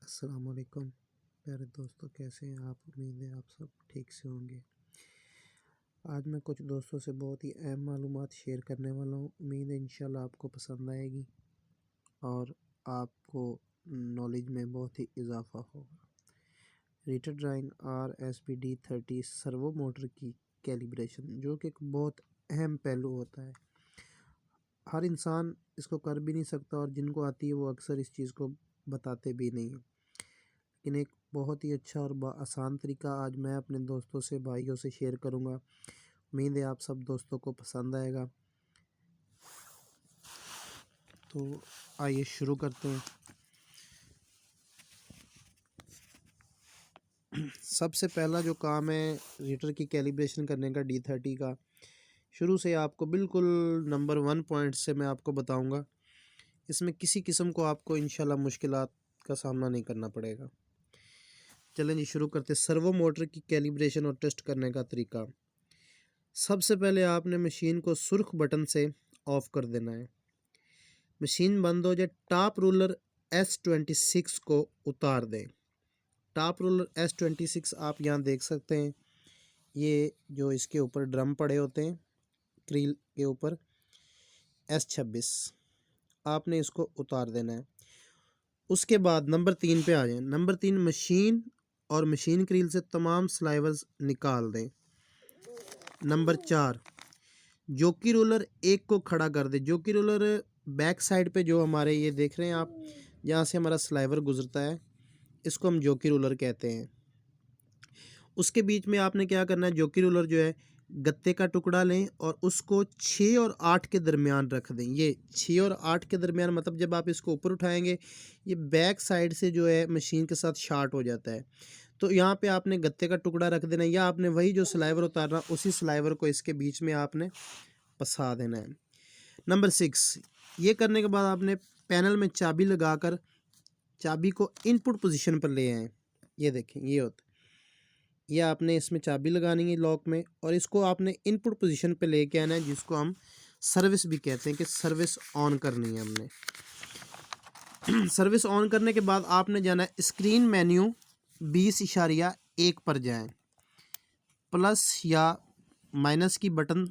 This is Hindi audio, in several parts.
अस्सलाम वालेकुम प्यारे दोस्तों, कैसे हैं आप? उम्मीद है आप सब ठीक से होंगे। आज मैं कुछ दोस्तों से बहुत ही अहम मालूमात शेयर करने वाला हूँ। उम्मीद है इंशाल्लाह आपको पसंद आएगी और आपको नॉलेज में बहुत ही इजाफा होगा। रीटर ड्राइंग RSPD30 सर्वो मोटर की कैलिब्रेशन, जो कि एक बहुत अहम पहलू होता है। हर इंसान इसको कर भी नहीं सकता और जिनको आती है वो अक्सर इस चीज़ को बताते भी नहीं हैं। लेकिन एक बहुत ही अच्छा और आसान तरीका आज मैं अपने दोस्तों से, भाइयों से शेयर करूंगा। उम्मीद है आप सब दोस्तों को पसंद आएगा। तो आइए शुरू करते हैं। सबसे पहला जो काम है रीटर की कैलिब्रेशन करने का D30 का, शुरू से आपको बिल्कुल नंबर 1 पॉइंट से मैं आपको बताऊंगा। इसमें किसी किस्म को आपको इंशाल्लाह मुश्किलात का सामना नहीं करना पड़ेगा। चलें जी, शुरू करते। सर्वो मोटर की कैलिब्रेशन और टेस्ट करने का तरीका। सबसे पहले आपने मशीन को सुर्ख बटन से ऑफ कर देना है। मशीन बंद हो जाए, टॉप रूलर S26 को उतार दें। टॉप रूलर S26 आप यहाँ देख सकते हैं, ये जो इसके ऊपर ड्रम पड़े होते हैं क्रील के ऊपर, S26 आपने इसको उतार देना है। उसके बाद नंबर 3 पे आ जाएं। नंबर 3, मशीन और मशीन क्रील से तमाम स्लाइवर्स निकाल दें। नंबर 4, जोकी रोलर एक को खड़ा कर दे। जोकी रोलर बैक साइड पे जो हमारे ये देख रहे हैं आप, जहाँ से हमारा स्लाइवर गुजरता है, इसको हम जोकी रोलर कहते हैं। उसके बीच में आपने क्या करना है, जोकी रोलर जो है गत्ते का टुकड़ा लें और उसको 6 और 8 के दरमियान रख दें। ये 6 और 8 के दरमियान मतलब जब आप इसको ऊपर उठाएंगे ये बैक साइड से जो है मशीन के साथ शार्ट हो जाता है। तो यहाँ पे आपने गत्ते का टुकड़ा रख देना, या आपने वही जो स्लाइवर उतारना उसी स्लाइवर को इसके बीच में आपने फंसा देना है। नंबर 6, ये करने के बाद आपने पैनल में चाबी लगाकर चाबी को इनपुट पोजीशन पर ले आए। ये देखें, ये होता है, ये आपने इसमें चाबी लगानी है लॉक में और इसको आपने इनपुट पोजीशन पे लेके आना है, जिसको हम सर्विस भी कहते हैं कि सर्विस ऑन करनी है हमने। सर्विस ऑन करने के बाद आपने जाना है स्क्रीन मेन्यू 20.1 पर जाएं। प्लस या माइनस की बटन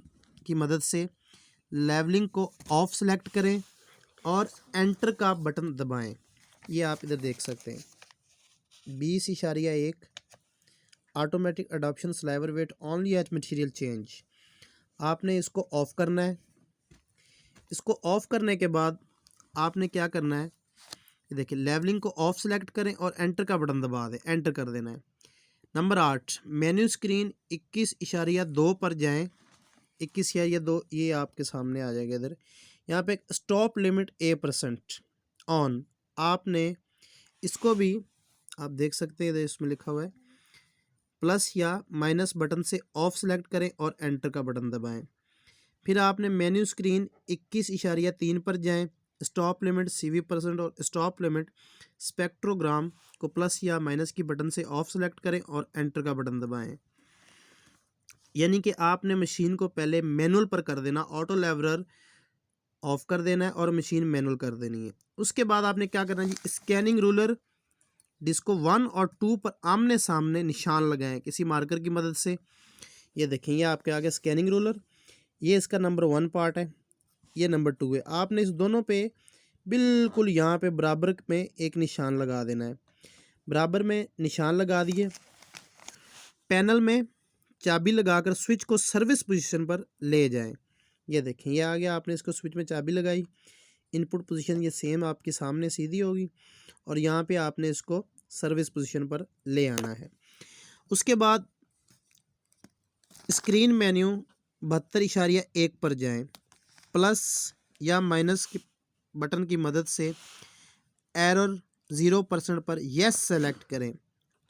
की मदद से लेवलिंग को ऑफ सेलेक्ट करें और एंटर का बटन दबाएं। ये आप इधर देख सकते हैं 20.1 automatic adoption sliver weight only at material change. आपने इसको ऑफ करना है। इसको ऑफ करने के बाद आपने क्या करना है, देखिए लेवलिंग को ऑफ सेलेक्ट करें और एंटर का बटन दबा दें, एंटर कर देना है। नंबर 8, मेन्यू स्क्रीन 21.2 पर जाएं। 21.2 ये आपके सामने आ जाएगा इधर। यहाँ पे स्टॉप लिमिट A% ऑन, आपने इसको भी आप देख सकते हैं इधर इसमें लिखा हुआ है। प्लस या माइनस बटन से ऑफ सेलेक्ट करें और एंटर का बटन दबाएं। फिर आपने मेन्यू स्क्रीन 21.3 पर जाएं। स्टॉप लिमिट CV% और स्टॉप लिमिट स्पेक्ट्रोग्राम को प्लस या माइनस की बटन से ऑफ सेलेक्ट करें और एंटर का बटन दबाएं। यानी कि आपने मशीन को पहले मैनुअल पर कर देना, ऑटो लेवलर ऑफ कर देना है और मशीन मैनुअल कर देनी है। उसके बाद आपने क्या करना है, स्कैनिंग रूलर डिस्को 1 और 2 पर आमने सामने निशान लगाएं किसी मार्कर की मदद से। ये देखें, ये आपके आगे स्कैनिंग रूलर, ये इसका नंबर 1 पार्ट है, ये नंबर 2 है। आपने इस दोनों पे बिल्कुल यहाँ पे बराबर में एक निशान लगा देना है। बराबर में निशान लगा दिए। पैनल में चाबी लगाकर स्विच को सर्विस पोजीशन पर ले जाएं। ये देखें, ये आ गया। आपने इसको स्विच में चाबी लगाई, इनपुट पोजीशन ये सेम आपके सामने सीधी होगी और यहाँ पे आपने इसको सर्विस पोजीशन पर ले आना है। उसके बाद स्क्रीन मेन्यू 72.1 पर जाएं। प्लस या माइनस की बटन की मदद से एरर 0% पर यस सेलेक्ट करें,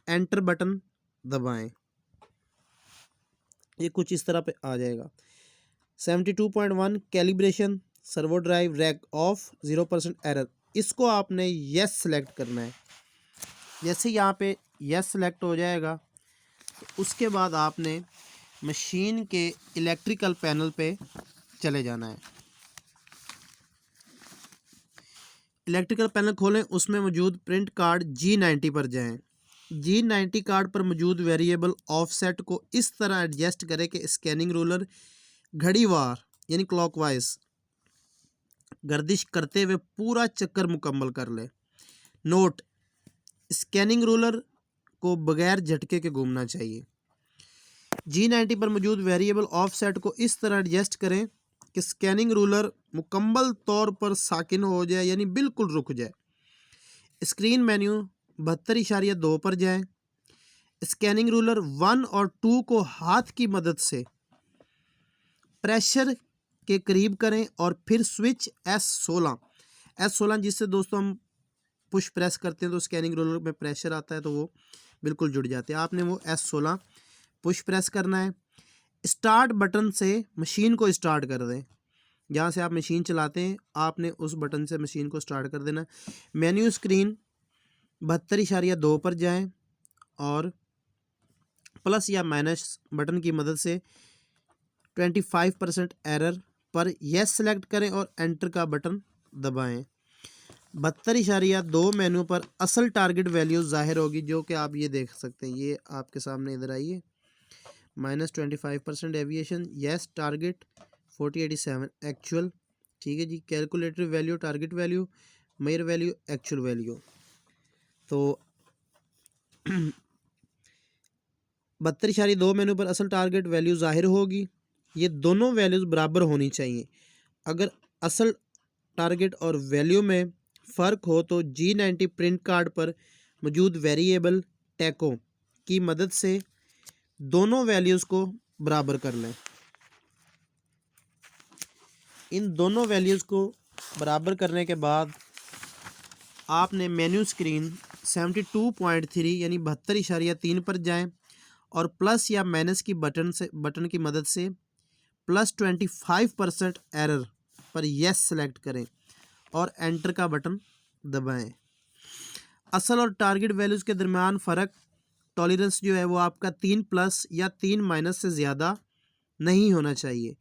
एंटर बटन दबाएं। ये कुछ इस तरह पे आ जाएगा। 72.1 calibration servo drive rack of 0% error, इसको आपने यस सेलेक्ट करना है। जैसे यहाँ पे यस सेलेक्ट हो जाएगा तो उसके बाद आपने मशीन के इलेक्ट्रिकल पैनल पे चले जाना है। इलेक्ट्रिकल पैनल खोलें, उसमें मौजूद प्रिंट कार्ड G90 पर जाएं। G90 कार्ड पर मौजूद वेरिएबल ऑफसेट को इस तरह एडजस्ट करें कि स्कैनिंग रूलर घड़ीवार यानी क्लॉकवाइज गर्दिश करते हुए पूरा चक्कर मुकम्मल कर ले। नोट: स्कैनिंग रूलर को बगैर झटके के घूमना चाहिए। G90 पर मौजूद वेरिएबल ऑफसेट को इस तरह एडजस्ट करें कि स्कैनिंग रूलर मुकम्मल तौर पर साकिन हो जाए यानी बिल्कुल रुक जाए। स्क्रीन मेन्यू 72.2 पर जाएं। स्कैनिंग रूलर 1 और 2 को हाथ की मदद से प्रेशर के करीब करें और फिर स्विच S16 जिससे दोस्तों हम पुश प्रेस करते हैं तो स्कैनिंग रोलर में प्रेशर आता है तो वो बिल्कुल जुड़ जाते हैं। आपने वो S16 पुश प्रेस करना है। स्टार्ट बटन से मशीन को स्टार्ट कर दें। जहाँ से आप मशीन चलाते हैं आपने उस बटन से मशीन को स्टार्ट कर देना। मेन्यू स्क्रीन 72.2 पर जाएं और प्लस या माइनस बटन की मदद से 25% एरर पर यस सेलेक्ट करें और एंटर का बटन दबाएं। 72.2 मेन्यू पर असल टारगेट वैल्यू ज़ाहिर होगी, जो कि आप ये देख सकते हैं। ये आपके सामने इधर आइए, -25% एविएशन, यस टारगेट 4087 एक्चुअल, ठीक है जी। कैलकुलेटर वैल्यू, टारगेट वैल्यू, मेयर वैल्यू, एक्चुअल वैल्यू। तो 72.2 मेन्यू पर असल टारगेट वैल्यू ज़ाहिर होगी। ये दोनों वैल्यूज़ बराबर होनी चाहिए। अगर असल टारगेट और वैल्यू में फ़र्क हो तो G90 प्रिंट कार्ड पर मौजूद वेरिएबल टैको की मदद से दोनों वैल्यूज़ को बराबर कर लें। इन दोनों वैल्यूज़ को बराबर करने के बाद आपने मेन्यू स्क्रीन 72.3 यानी 72.3 पर जाएं और प्लस या माइनस की बटन की मदद से +25% एरर पर यस सेलेक्ट करें और एंटर का बटन दबाएं। असल और टारगेट वैल्यूज़ के दरमियान फ़र्क टॉलरेंस जो है वो आपका 3+ या 3- से ज़्यादा नहीं होना चाहिए।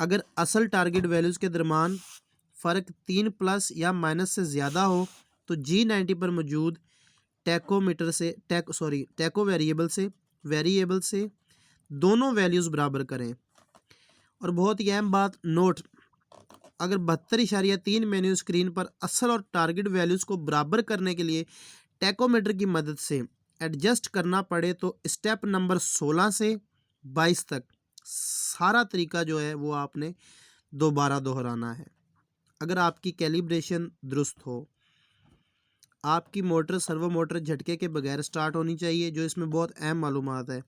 अगर असल टारगेट वैल्यूज़ के दरमियान फ़र्क 3+ या माइनस से ज़्यादा हो तो G90 पर मौजूद टैको वेरिएबल से दोनों वैल्यूज़ बराबर करें। और बहुत ही अहम बात, नोट: अगर 72.3 मेन्यू स्क्रीन पर असल और टारगेट वैल्यूज़ को बराबर करने के लिए टैकोमीटर की मदद से एडजस्ट करना पड़े तो स्टेप नंबर 16 से 22 तक सारा तरीका जो है वो आपने दोबारा दोहराना है। अगर आपकी कैलिब्रेशन दुरुस्त हो, आपकी मोटर सर्वो मोटर झटके के बगैर स्टार्ट होनी चाहिए, जो इसमें बहुत अहम मालूमात है।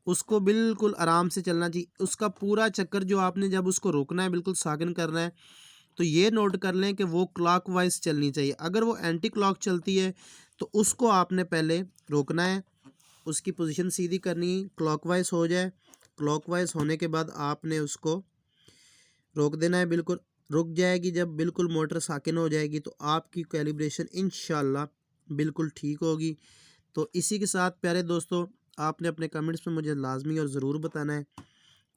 उसको बिल्कुल आराम से चलना चाहिए। उसका पूरा चक्कर जो आपने जब उसको रोकना है, बिल्कुल साकिन करना है, तो ये नोट कर लें कि वो क्लॉकवाइज चलनी चाहिए। अगर वो एंटी क्लॉक चलती है तो उसको आपने पहले रोकना है, उसकी पोजीशन सीधी करनी है, क्लॉकवाइज हो जाए। क्लॉकवाइज होने के बाद आपने उसको रोक देना है। बिल्कुल रुक जाएगी, जब बिल्कुल मोटर साकिन हो जाएगी तो आपकी कैलिब्रेशन इंशाल्लाह बिल्कुल ठीक होगी। तो इसी के साथ प्यारे दोस्तों, आपने अपने कमेंट्स में मुझे लाजमी और ज़रूर बताना है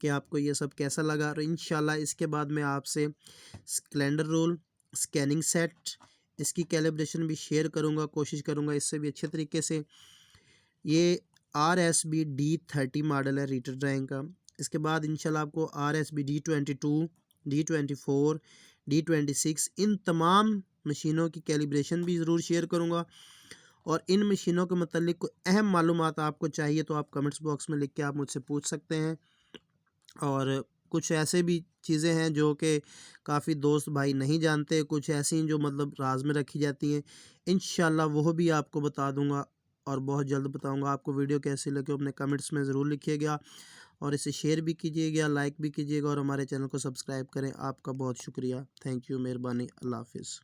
कि आपको ये सब कैसा लगा। और इंशाल्लाह इसके बाद मैं आपसे कैलेंडर रूल, स्कैनिंग सेट, इसकी कैलिब्रेशन भी शेयर करूँगा, कोशिश करूँगा इससे भी अच्छे तरीके से। ये RSB D30 मॉडल है रीटर ड्राइंग का। इसके बाद इंशाल्लाह आपको RSB D22, D24, D26 इन तमाम मशीनों की कैलिब्रेशन भी ज़रूर शेयर करूँगा। और इन मशीनों के मतलब कोई अहम मालूमात आपको चाहिए तो आप कमेंट्स बॉक्स में लिख के आप मुझसे पूछ सकते हैं। और कुछ ऐसे भी चीज़ें हैं जो कि काफ़ी दोस्त भाई नहीं जानते, कुछ ऐसी जो मतलब राज में रखी जाती हैं, इंशाल्लाह वो भी आपको बता दूंगा और बहुत जल्द बताऊंगा। आपको वीडियो कैसी लगी अपने कमेंट्स में ज़रूर लिखिएगा और इसे शेयर भी कीजिएगा, लाइक भी कीजिएगा और हमारे चैनल को सब्सक्राइब करें। आपका बहुत शुक्रिया, थैंक यू, मेहरबानी, अल्लाह हाफिज़।